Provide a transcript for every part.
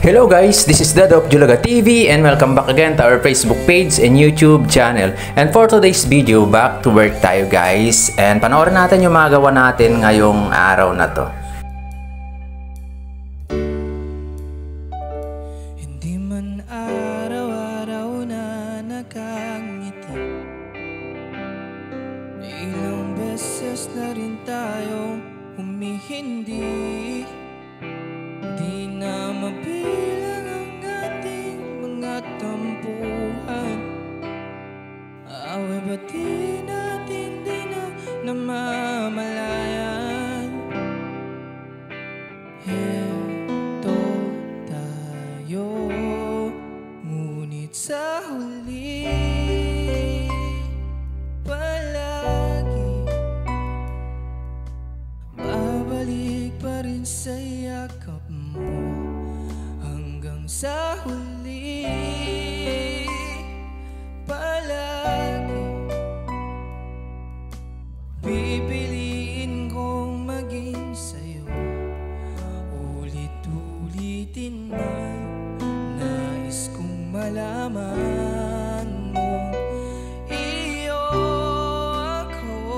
Hello guys, this is Dad of Julaga TV and welcome back again to our Facebook page and YouTube channel. And for today's video, back to work tayo guys. And panoorin natin yung mga gawa natin ngayong araw na to. Hindi man araw-araw na nakangiti, ilang beses na rin tayong humihindi. Di na mabilang ang ating mga tampuhan. Away ba't di natin di na namamalayan? Heto tayo, ngunit sa huli palagi babalik pa rin sa yakap mo. Hanggang sa huli palagi pipiliin kong maging sa'yo. Ulit-ulitin man, nais kong malaman mo iyo ako.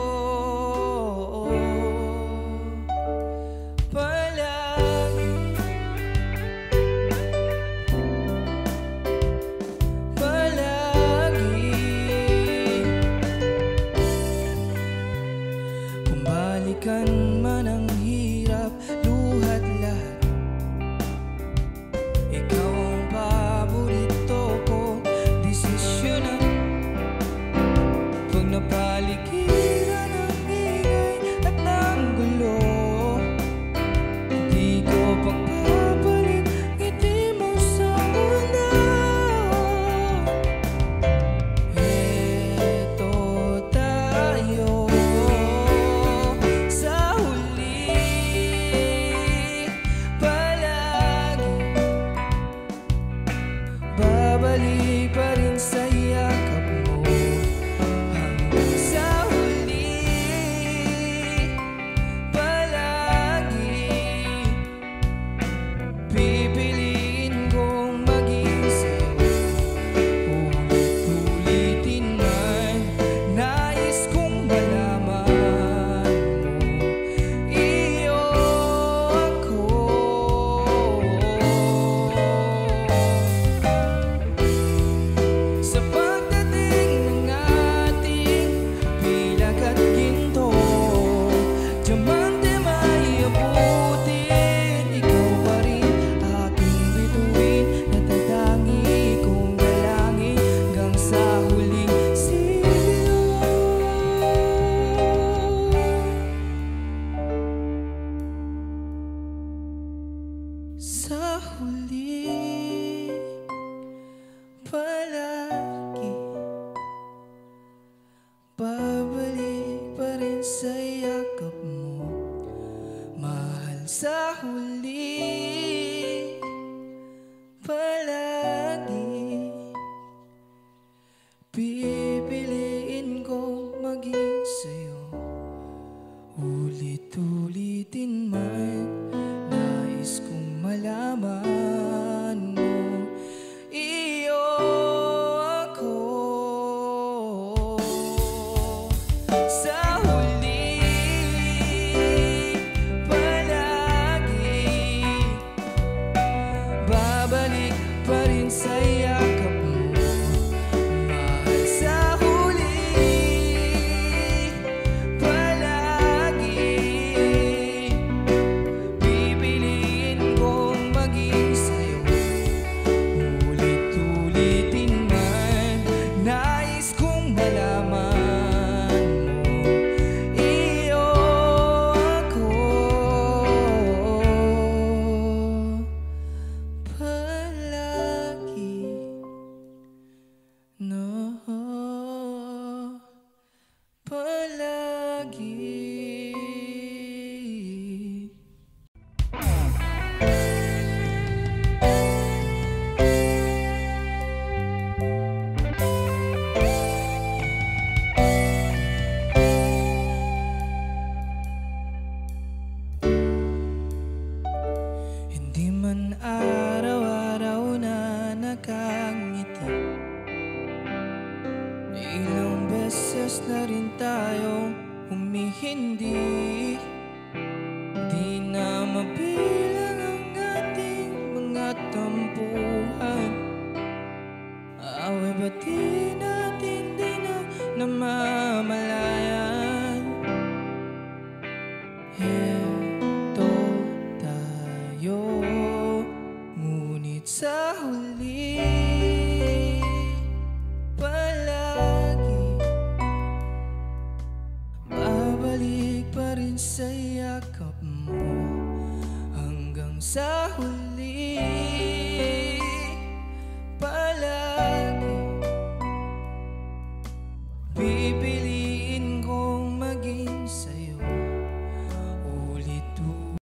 Balikan man ang hirap, luhat lahat, ikaw ang paborito ko, desisyon na. Pag napaligiran ang ingay at ang gulo, di ko pagpapalit ngiti mo sa mundo. Heto tayo, babalik pa rin sa yakap mo. Hanggang sa huli palagi pipiliin kong maging sa'yo. Ulit-ulitin man, nais kong malaman mo iyo ako. Sa pagdating ng ating bilag at ginto, diamante may abutin, ikaw pa rin aking bituin. Natatangi kong dalangin hanggang sa huling sigaw. Sa huli palagi babalik pa rin sa yakap mo, mahal. Sa huli palagi pipiliin kong maging sa'yo. Ulit-ulitin man, nais kong malaman mo iyo ako. Sa huli palagi babalik pa rin sa yakap mo, mahal. Sa huli palagi pipiliin kong maging sa'yo. tayong humihindi. Di na mabilang ang ating mga tampuhan. Away ba't di natin di na namamalayan? Heto tayo, ngunit sa huli palagi babalik pa rin sa yakap mo hanggang sa huli.